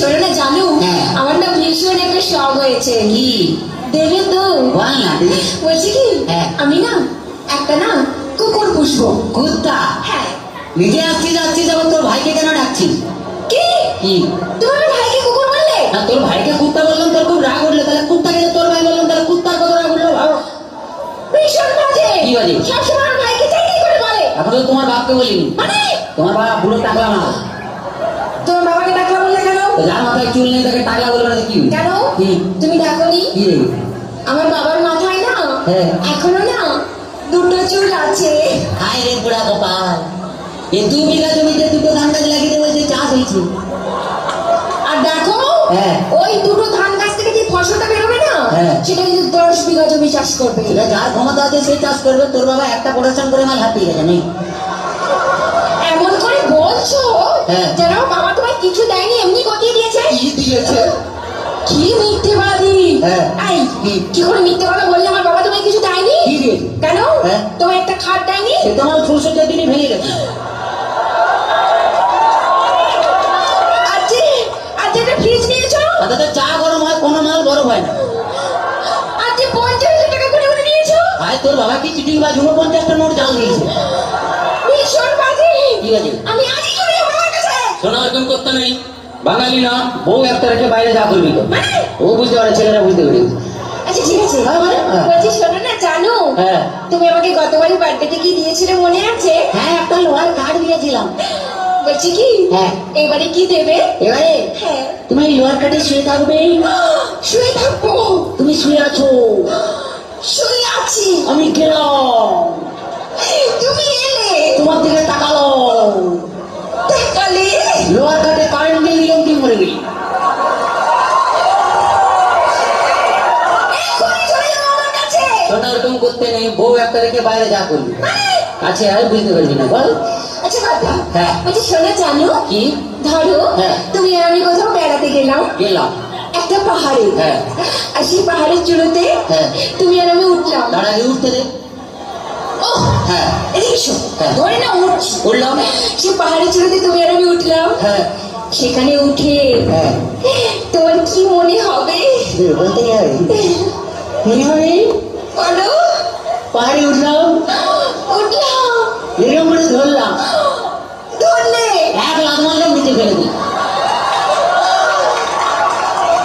শোনো না জানো, আমার না ভীষণ একটা শখ হয়েছে। কি দেবে তো? বল না। বলছি কি, আমি না একটা না কুকুর পুষবো। কুত্তা? হ্যাঁ। নিজে আসছিস আসছিস, আবার তোর ভাইকে কেন ডাকছিস? কি কি তুমি আমার ভাইকে কুকুর বললে? না, তোর ভাইকে কুত্তা বললাম, তোর খুব রাগ উঠলো। তাহলে কুত্তাকে যে তোর ভাই বললাম, তাহলে কুত্তার কত রাগ উঠলো ভাবো। ভীষণ বাজে। কি বাজে? সবসময় আমার ভাইকে চাই করে বলে। এখন তো তোমার বাপকে বলিনি। মানে তোমার বাবা বুড়ো টাকলা না। তোমার বাবাকে ডাকলা বললে কেন? যার মাথায় চুল নেই তাকে টাকলা বলবে না কি? কেন? কি তুমি ডাকোনি? কি রে? আমার বাবার মাথায় না এখনো না দুটো চুল আছে। হায় রে বুড়া কপাল, এই 2 বিঘা জমিতে 2টো ধান গাছ লাগিয়ে দেবো, যে চাষ হয়েছে। আর দেখো হ্যাঁ, ওই দুটো ধান গাছ থেকে যে ফসলটা বেরোবে না, সেটা কিন্তু 10 বিঘা জমি চাষ করবে। এটা যার ক্ষমতা আছে সে চাষ করবে। তোর বাবা একটা প্রোডাকশন করে মাল হাতিয়ে গেছে নেই। এমন করে বলছো যেন বাবা তোমায় কিছু দেয়নি, এমনি গতিয়ে দিয়েছে। কি দিয়েছে? কি মিথ্যেবাদী! এই কি করে মিথ্যে কথা বললে? আমার বাবা তোমায় কিছু দেয়নি। কি দিয়ে? কেন? তোমায় একটা খাট দেয়নি? সে তোমার 64 দিনই ভেঙে গেছে। আজকে একটা ফ্রিজ নিয়েছো? তাতে চা গরম হয়, কোনো মাল গরম হয় না। আজকে 50,000 টাকা করে উঠে নিয়েছো? ভাই তোর বাবা কি চিটিং বাজ? 49টা নোট জাল দিয়েছে। ভীষণ বাজে। কি বাজে? আমি আজই চলে যাবো আমার কাছে। শোনা, এরকম করতে নেই। বাঙালি না, বউ একটা রেখে বাইরে যা করবি তো। ও বুঝতে পারে, ছেলেরা বুঝতে পারে। আচ্ছা ঠিক আছে, বলছি শোনো না জানো, তুমি আমাকে গতবারই বার্থডেতে কি দিয়েছিলে মনে আছে? হ্যাঁ, একটা লোহার কাঠ দিয়েছিলাম। বলছি কি এবারে কি দেবে? এবারে তুমি লোহার কাঠে শুয়ে থাকবে। শুয়ে থাকবো? তুমি শুয়ে আছো? শুয়ে আছি। আমি গেলাম, তুমি এলে, তোমার দিকে তাকালো, তাকালে লোহার কাঠে কারেন্ট দিয়ে দিলাম, কি মরে গেলি। শোনা, এরকম করতে নেই। বউ একটা রেখে বাইরে যা করবি। কাছে আয়, বুঝতে পারবি না, বল। আচ্ছা বাবা, বলছি শোনো জানো কি? ধরো তুমি আর আমি কোথাও বেড়াতে গেলাম একটা পাহাড়ে, আর সেই পাহাড়ের চূড়োতে তুমি আর আমি উঠলাম। তার আগে উঠতে দে। ধরে না উঠছি, উঠলাম। সেই পাহাড়ের চূড়োতে তুমি আর আমি উঠলাম। সেখানে উঠে তোমার কি মনে হবে? বলতে হবে মনে হবে বলো। পাহাড়ে উঠলাম, এরকম করে ধরলাম, ধরলে 1 লাখ মারলাম, নিচে ফেলে দিই।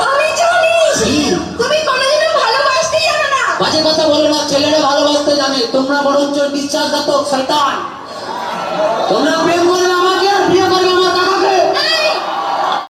আমি জানি তুমি কোনোদিনও ভালোবাসতে জানো না। বাজে কথা বলো না, ছেলেরা ভালোবাসতে জানে। তোমরা বরঞ্চ বিশ্বাসঘাতক শয়তান। তোমরা প্রেম